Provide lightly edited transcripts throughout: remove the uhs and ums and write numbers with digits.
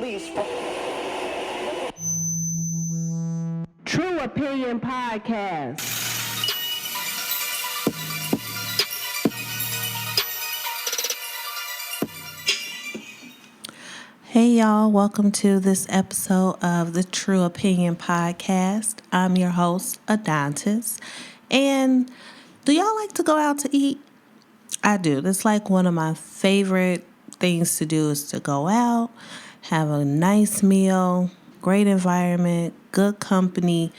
please. True Opinion Podcast. Hey y'all, welcome to this episode of the True Opinion Podcast. I'm your host, Adontaus. And do y'all like to go out to eat? I do. That's like one of my favorite things to do is to go out, have a nice meal, great environment, good company.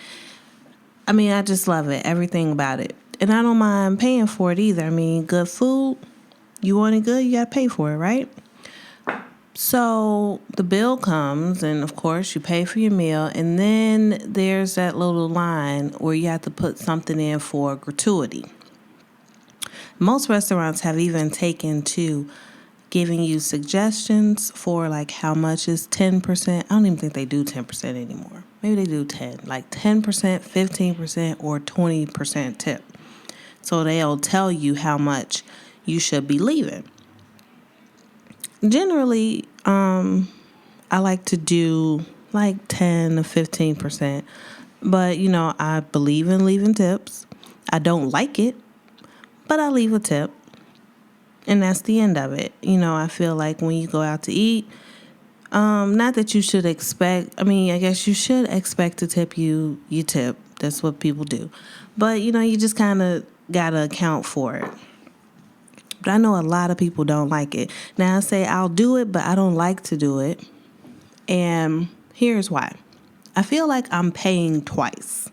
I mean, I just love it, everything about it. And I don't mind paying for it either. I mean, good food, you want it good, you got to pay for it, right? So the bill comes, and of course you pay for your meal, and then there's that little line where you have to put something in for gratuity. Most restaurants have even taken to giving you suggestions for like how much is 10%. I don't even think they do 10% anymore. Maybe they do 10, like 10%, 15%, or 20% tip. So they'll tell you how much you should be leaving. Generally, I like to do like 10 to 15%, but I believe in leaving tips. I don't like it, but I leave a tip, and that's the end of it. I feel like when you go out to eat, not that you should expect, I guess you should expect to tip you tip. That's what people do. But, you just kind of got to account for it. But I know a lot of people don't like it. Now, I say I'll do it, but I don't like to do it. And here's why. I feel like I'm paying twice.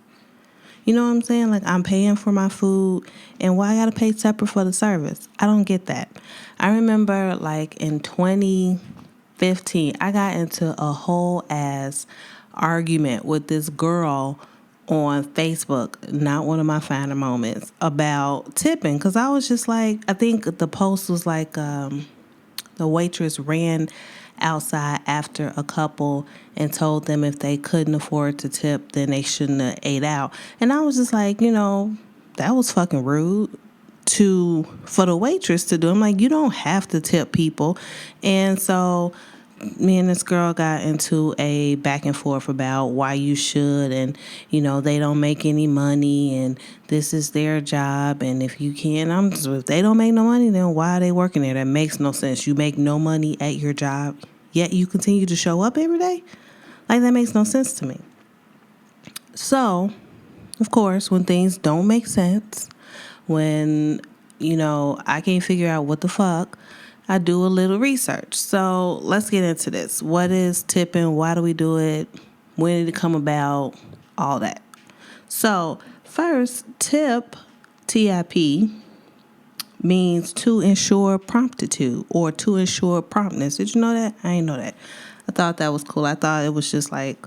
You know what I'm saying? Like I'm paying for my food, and why I got to pay separate for the service? I don't get that. I remember like in 2015, I got into a whole ass argument with this girl on Facebook, not one of my finer moments, about tipping. Because I was just like, I think the post was like the waitress ran outside after a couple and told them if they couldn't afford to tip, then they shouldn't have ate out. And I was just like, that was fucking rude for the waitress to do. I'm like, you don't have to tip people. And so me and this girl got into a back and forth about why you should, and they don't make any money, and this is their job, and if they don't make no money, then why are they working there? That makes no sense. You make no money at your job, yet you continue to show up every day? Like, that makes no sense to me. So, of course, when things don't make sense, when I can't figure out what the fuck, I do a little research. So let's get into this. What is tipping? Why do we do it? When did it come about? All that. So first, tip, T-I-P, means to ensure promptitude or to ensure promptness. Did you know that? I didn't know that. I thought that was cool. I thought it was just like,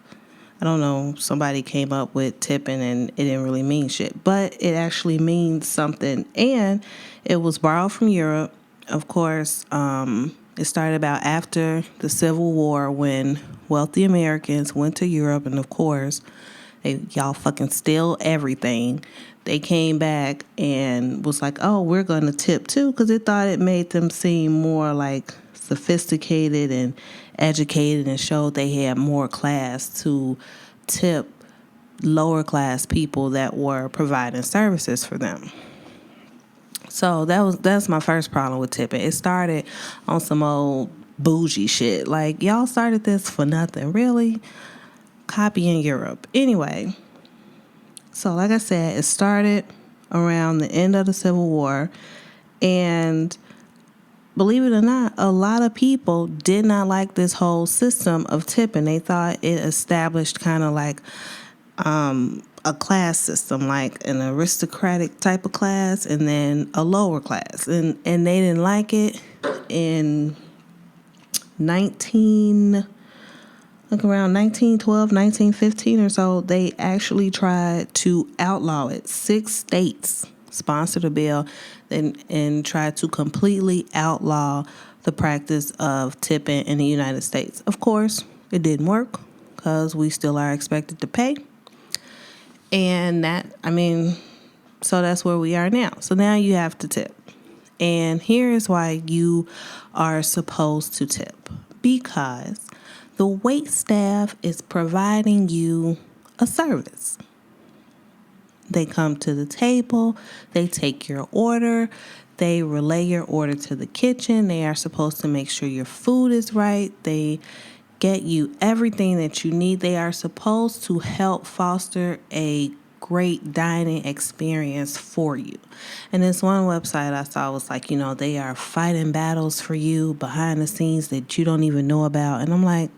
I don't know, somebody came up with tipping and it didn't really mean shit. But it actually means something. And it was borrowed from Europe. Of course, it started about after the Civil War when wealthy Americans went to Europe, and of course, y'all fucking steal everything. They came back and was like, oh, we're going to tip too, because they thought it made them seem more like sophisticated and educated and showed they had more class to tip lower class people that were providing services for them. So that's my first problem with tipping. It started on some old bougie shit. Like, y'all started this for nothing. Really? Copying Europe. Anyway, so like I said, it started around the end of the Civil War. And believe it or not, a lot of people did not like this whole system of tipping. They thought it established kind of like a class system, like an aristocratic type of class and then a lower class. And they didn't like it. In around 1912, 1915 or so, they actually tried to outlaw it. 6 states sponsored a bill and tried to completely outlaw the practice of tipping in the United States. Of course, it didn't work because we still are expected to pay. And so that's where we are now. So now you have to tip. And here is why you are supposed to tip. Because The wait staff is providing you a service. They come to the table, they take your order, they relay your order to the kitchen. They are supposed to make sure your food is right. They get you everything that you need. They are supposed to help foster a great dining experience for you. And this one website I saw was like, they are fighting battles for you behind the scenes that you don't even know about. And I'm like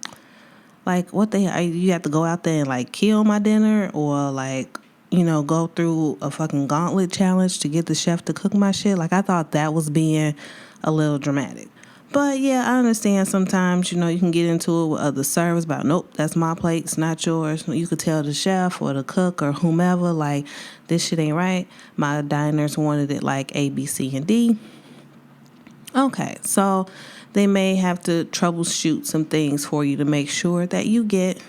what you have to go out there and like kill my dinner, or like, go through a fucking gauntlet challenge to get the chef to cook my shit. Like, I thought that was being a little dramatic. But yeah, I understand sometimes, you can get into it with other servers about, nope, that's my plate, it's not yours. You could tell the chef or the cook or whomever, like, this shit ain't right. My diners wanted it like A, B, C, and D. Okay, so they may have to troubleshoot some things for you to make sure that you get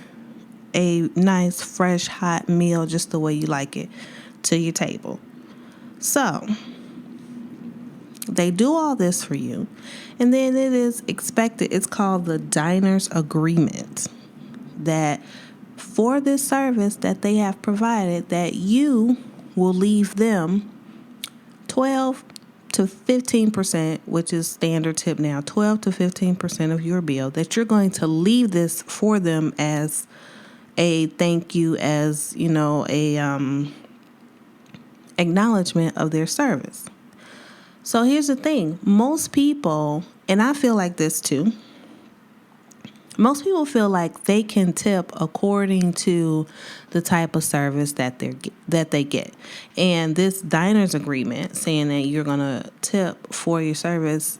a nice, fresh, hot meal just the way you like it to your table. So they do all this for you, and then it is expected. It's called the diner's agreement, that for this service that they have provided, that you will leave them 12 to 15%, which is standard tip now, 12 to 15% of your bill, that you're going to leave this for them as a thank you, as a acknowledgement of their service. So here's the thing. Most people, and I feel like this too, most people feel like they can tip according to the type of service that they get. And this diner's agreement saying that you're going to tip for your service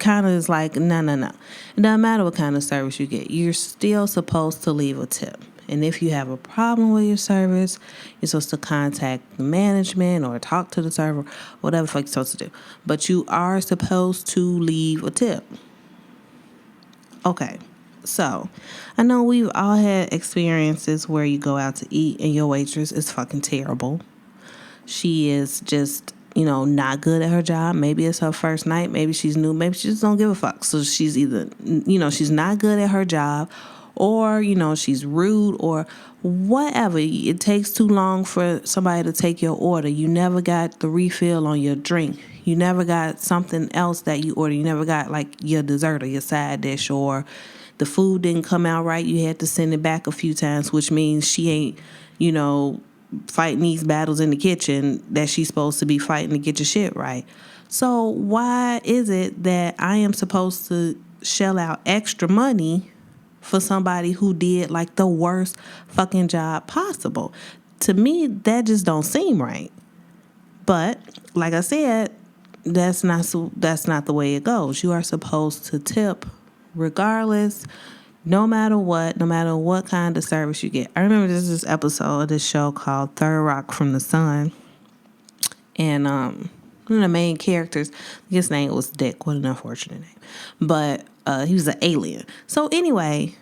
kind of is like, no. It doesn't matter what kind of service you get. You're still supposed to leave a tip. And if you have a problem with your service, you're supposed to contact the management or talk to the server, whatever the fuck you're supposed to do. But you are supposed to leave a tip. Okay, so I know we've all had experiences where you go out to eat and your waitress is fucking terrible. She is just, not good at her job. Maybe it's her first night. Maybe she's new. Maybe she just don't give a fuck. So she's either, she's not good at her job, or, she's rude, or whatever. It takes too long for somebody to take your order. You never got the refill on your drink. You never got something else that you ordered. You never got like your dessert or your side dish, or the food didn't come out right. You had to send it back a few times, which means she ain't, fighting these battles in the kitchen that she's supposed to be fighting to get your shit right. So why is it that I am supposed to shell out extra money for somebody who did like the worst fucking job possible? To me, that just don't seem right. But like I said, that's not the way it goes. You are supposed to tip regardless, no matter what kind of service you get. I remember this episode of this show called Third Rock from the Sun, and one of the main characters, his name was Dick. What an unfortunate name. But he was an alien. So anyway,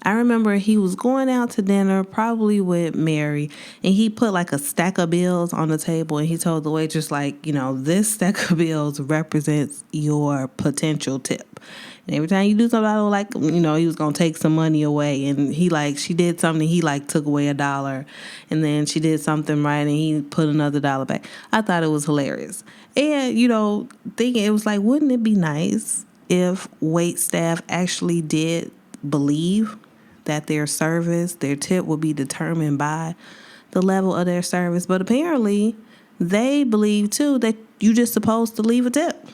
I remember he was going out to dinner, probably with Mary, and he put like a stack of bills on the table, and he told the waitress, like, this stack of bills represents your potential tip. And every time you do something, I was like, he was going to take some money away. And she did something, he took away $1. And then she did something right, and he put another $1 back. I thought it was hilarious. And, thinking, it was like, wouldn't it be nice if wait staff actually did believe that their service, their tip would be determined by the level of their service? But apparently they believe too that you just supposed to leave a tip.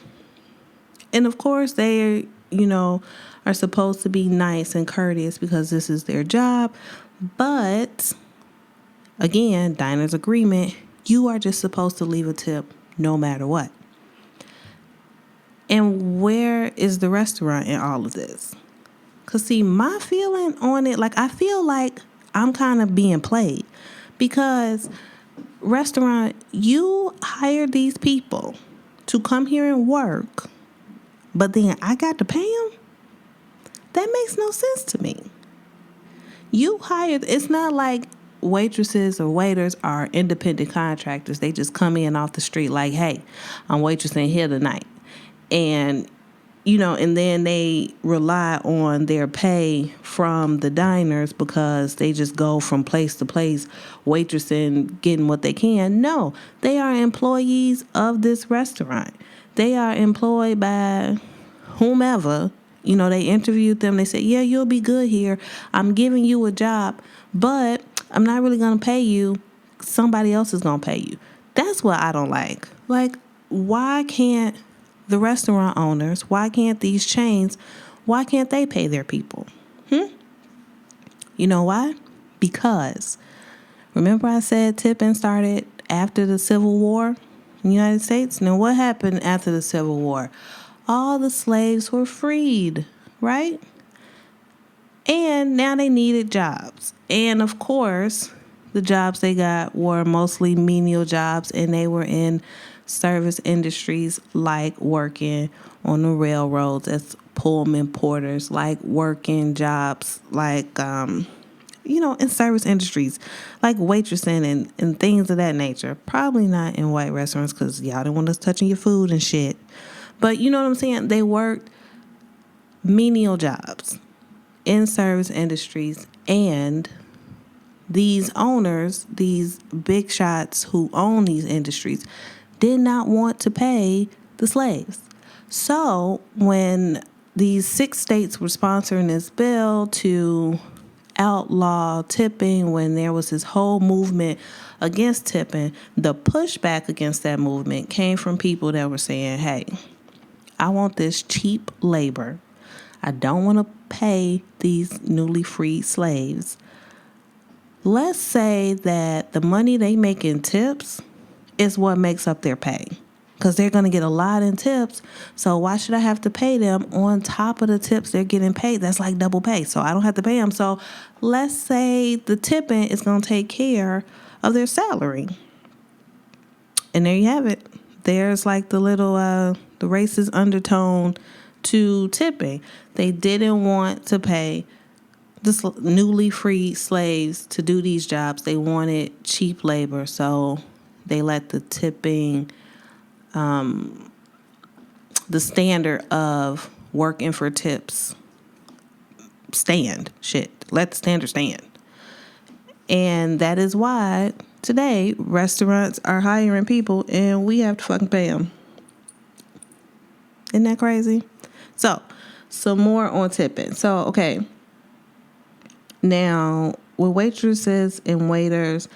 And of course they, are supposed to be nice and courteous because this is their job. But again, diner's agreement, you are just supposed to leave a tip no matter what. And where is the restaurant in all of this? Because, see, my feeling on it, I feel like I'm kind of being played. Because, restaurant, you hired these people to come here and work, but then I got to pay them? That makes no sense to me. You hired, it's not like waitresses or waiters are independent contractors. They just come in off the street like, hey, I'm waitressing here tonight. And and then they rely on their pay from the diners because they just go from place to place, waitressing, getting what they can. No, they are employees of this restaurant. They are employed by whomever. They interviewed them. They said, yeah, you'll be good here. I'm giving you a job, but I'm not really going to pay you. Somebody else is going to pay you. That's what I don't like. Like, why can't the restaurant owners, why can't these chains, why can't they pay their people? You know why? Because remember I said tipping started after the Civil War in the United States? Now what happened after the Civil War? All the slaves were freed, right? And now they needed jobs. And of course, the jobs they got were mostly menial jobs, and they were in service industries like working on the railroads as Pullman porters, like working jobs like, in service industries like waitressing and things of that nature. Probably not in white restaurants because y'all don't want us touching your food and shit. But you know what I'm saying? They worked menial jobs in service industries, and these owners, these big shots who own these industries, did not want to pay the slaves. So when these 6 states were sponsoring this bill to outlaw tipping, when there was this whole movement against tipping, the pushback against that movement came from people that were saying, hey, I want this cheap labor. I don't want to pay these newly freed slaves. Let's say that the money they make in tips is what makes up their pay, because they're going to get a lot in tips. So why should I have to pay them on top of the tips they're getting paid? That's like double pay. So I don't have to pay them. So let's say the tipping is going to take care of their salary. And there you have it. There's like the little, the racist undertone to tipping. They didn't want to pay the newly freed slaves to do these jobs. They wanted cheap labor. So they let the tipping, the standard of working for tips stand. Let the standard stand. And that is why today restaurants are hiring people and we have to fucking pay them. Isn't that crazy? So, some more on tipping. So, okay. Now, with waitresses and waiters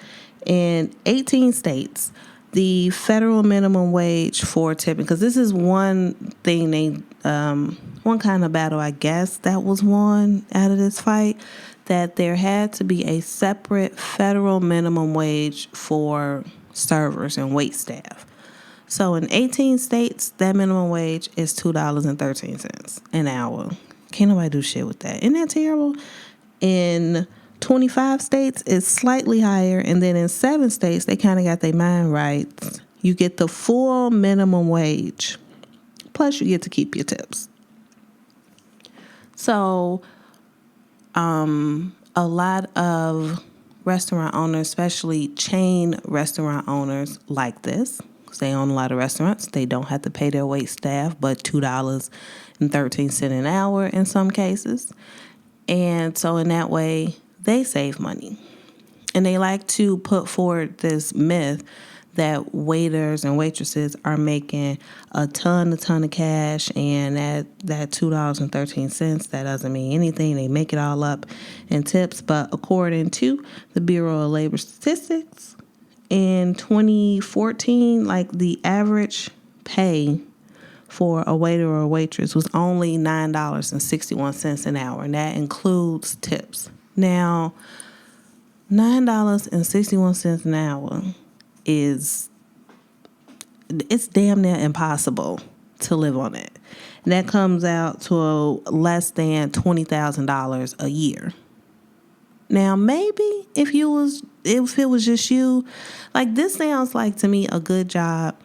in 18 states, the federal minimum wage for tipping, because this is one thing one kind of battle, I guess, that was won out of this fight, that there had to be a separate federal minimum wage for servers and wait staff. So in 18 states, that minimum wage is $2.13 an hour. Can't nobody do shit with that. Isn't that terrible? In 25 states, it's slightly higher. And then in 7 states, they kind of got their mind right. You get the full minimum wage. Plus, you get to keep your tips. So, a lot of restaurant owners, especially chain restaurant owners, like this. They own a lot of restaurants. They don't have to pay their wait staff, but $2.13 an hour in some cases. And so in that way, they save money. And they like to put forward this myth that waiters and waitresses are making a ton of cash, and that $2.13, that doesn't mean anything. They make it all up in tips. But according to the Bureau of Labor Statistics, in 2014, like the average pay for a waiter or a waitress was only $9.61 an hour, and that includes tips. Now, $9.61 an hour it's damn near impossible to live on it. And that comes out to less than $20,000 a year. Now, maybe if it was just you, like, this sounds like to me a good job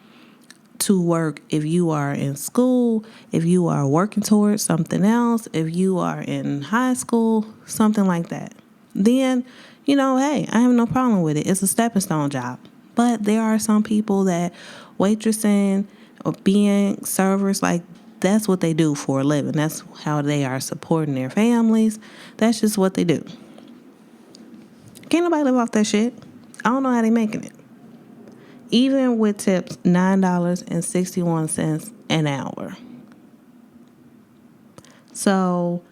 to work if you are in school, if you are working towards something else, if you are in high school, something like that. Then, hey, I have no problem with it. It's a stepping stone job. But there are some people that waitressing or being servers, like, that's what they do for a living. That's how they are supporting their families. That's just what they do. Can't nobody live off that shit. I don't know how they making it. Even with tips, $9.61 an hour. So,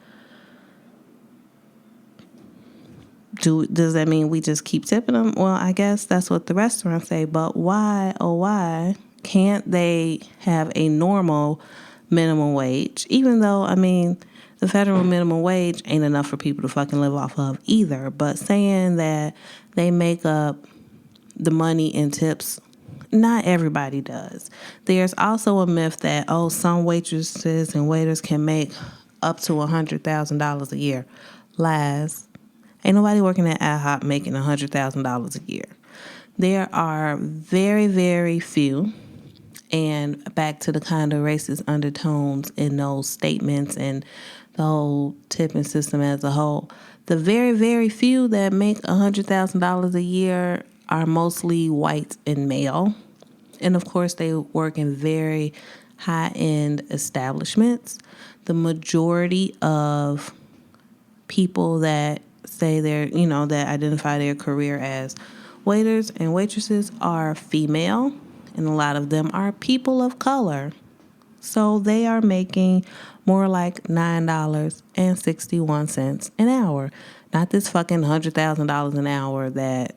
does that mean we just keep tipping them? Well, I guess that's what the restaurants say. But why, oh why, can't they have a normal minimum wage? Even though, I mean, the federal minimum wage ain't enough for people to fucking live off of either. But saying that they make up the money in tips, not everybody does. There's also a myth that, some waitresses and waiters can make up to $100,000 a year. Lies. Ain't nobody working at IHOP making $100,000 a year. There are very, very few, and back to the kind of racist undertones in those statements and the whole tipping system as a whole. The very, very few that make $100,000 a year are mostly white and male. And of course, they work in very high-end establishments. The majority of people that say that identify their career as waiters and waitresses are female, and a lot of them are people of color. So they are making more like $9.61 an hour. Not this fucking $100,000 an hour that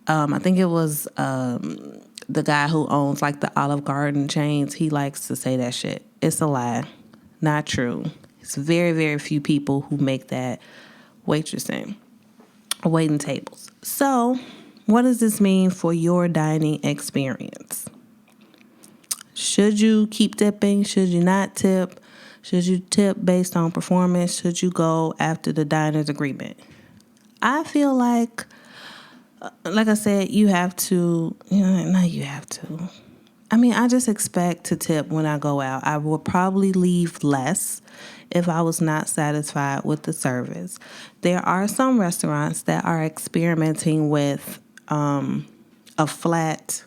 I think it was the guy who owns like the Olive Garden chains. He likes to say that shit. It's a lie. Not true. It's very, very few people who make that waitressing or waiting tables. So, what does this mean for your dining experience? Should you keep tipping? Should you not tip? Should you tip based on performance? Should you go after the diner's agreement? I feel like I said, you have to, not you have to. I mean, I just expect to tip when I go out. I will probably leave less if I was not satisfied with the service. There are some restaurants that are experimenting with a flat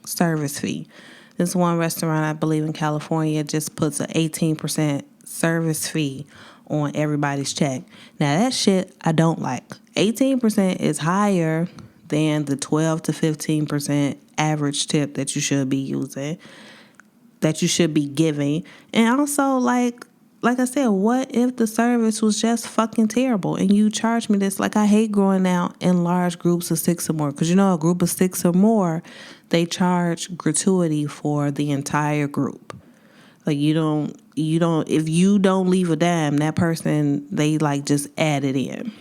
service fee. This one restaurant, I believe in California, just puts an 18% service fee on everybody's check. Now, that shit I don't like. 18% is higher than the 12 to 15% average tip that you should be using, that you should be giving. And also, like I said, what if the service was just fucking terrible and you charge me this? Like, I hate going out in large groups of 6 or more, because a group of 6 or more, they charge gratuity for the entire group. Like, if you don't leave a dime, that person, they just add it in.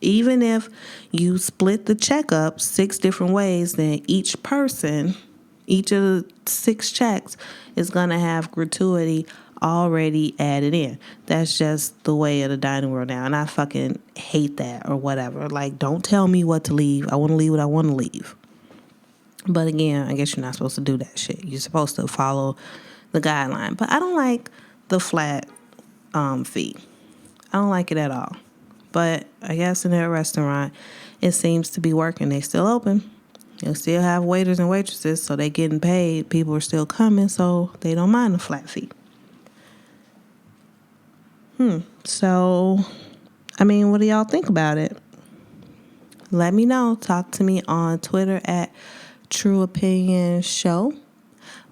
Even if you split the check up 6 different ways, then each person, each of the 6 checks is going to have gratuity already added in. That's just the way of the dining world now. And I fucking hate that or whatever. Like, don't tell me what to leave. I want to leave what I want to leave. But again, I guess you're not supposed to do that shit. You're supposed to follow the guideline. But I don't like the flat fee. I don't like it at all. But I guess in their restaurant, it seems to be working. They still open. They still have waiters and waitresses, so they getting paid. People are still coming, so they don't mind the flat fee. So, I mean, what do y'all think about it? Let me know. Talk to me on Twitter at True Opinion Show,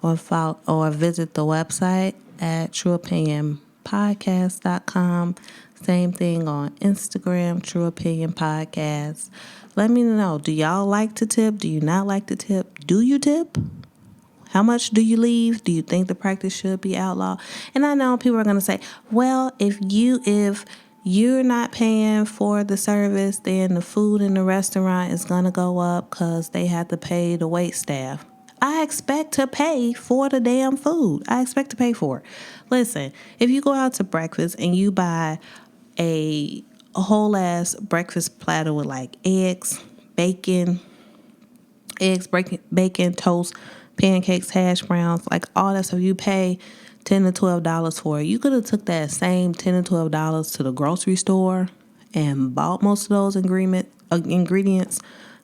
or visit the website at trueopinionpodcast.com. Same thing on Instagram, True Opinion Podcast. Let me know. Do y'all like to tip? Do you not like to tip? Do you tip? How much do you leave? Do you think the practice should be outlawed? And I know people are going to say, well, if you're not paying for the service, then the food in the restaurant is going to go up because they have to pay the wait staff. I expect to pay for the damn food. I expect to pay for it. Listen, if you go out to breakfast and you buy a whole ass breakfast platter with eggs, bacon, toast, pancakes, hash browns, all that stuff, you pay $10 to $12 for it. You could have took that same $10 to $12 to the grocery store and bought most of those ingredients,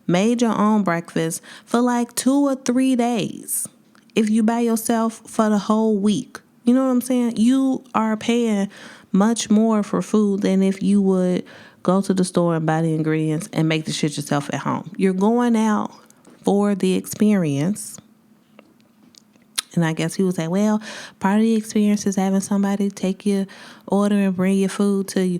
made your own breakfast for 2 or 3 days. If you buy yourself for the whole week, You know what I'm saying? You are paying much more for food than if you would go to the store and buy the ingredients and make the shit yourself at home. You're going out for the experience. And I guess he would say, well, part of the experience is having somebody take your order and bring your food to you.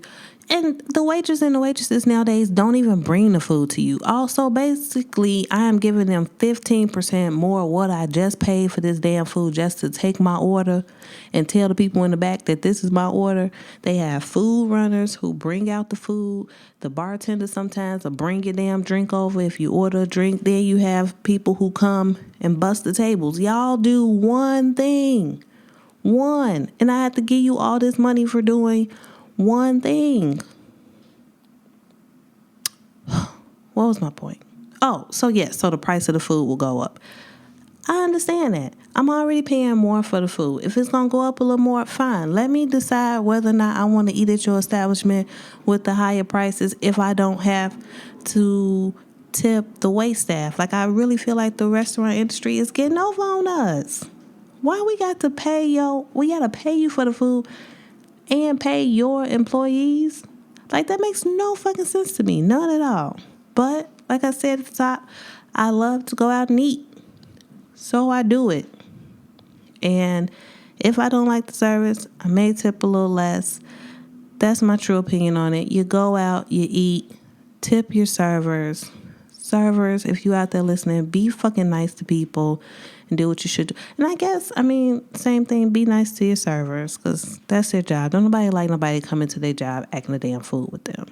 And the waitress and the waitresses nowadays don't even bring the food to you. Also, basically, I am giving them 15% more what I just paid for this damn food just to take my order and tell the people in the back that this is my order. They have food runners who bring out the food. The bartender sometimes will bring your damn drink over if you order a drink. Then you have people who come and bust the tables. Y'all do one thing. One. And I have to give you all this money for doing one thing. What was my point? Oh, so the price of the food will go up. I understand that. I'm already paying more for the food. If it's going to go up a little more, fine. Let me decide whether or not I want to eat at your establishment with the higher prices if I don't have to tip the wait staff. Like, I really feel like the restaurant industry is getting over on us. Why we got to pay we got to pay you for the food and pay your employees? Like, that makes no fucking sense to me. None at all. But, like I said at the top, I love to go out and eat. So I do it. And if I don't like the service, I may tip a little less. That's my true opinion on it. You go out, you eat, tip your servers. Servers, if you out there listening, be fucking nice to people and do what you should do. And I guess, same thing, be nice to your servers because that's their job. Don't nobody like nobody coming to their job acting a damn fool with them.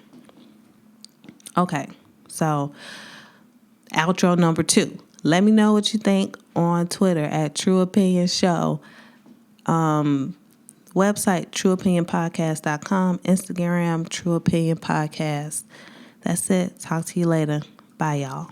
Okay, so outro number 2. Let me know what you think on Twitter at True Opinion Show. Website, trueopinionpodcast.com. Instagram, True Opinion Podcast. That's it. Talk to you later. Bye, y'all.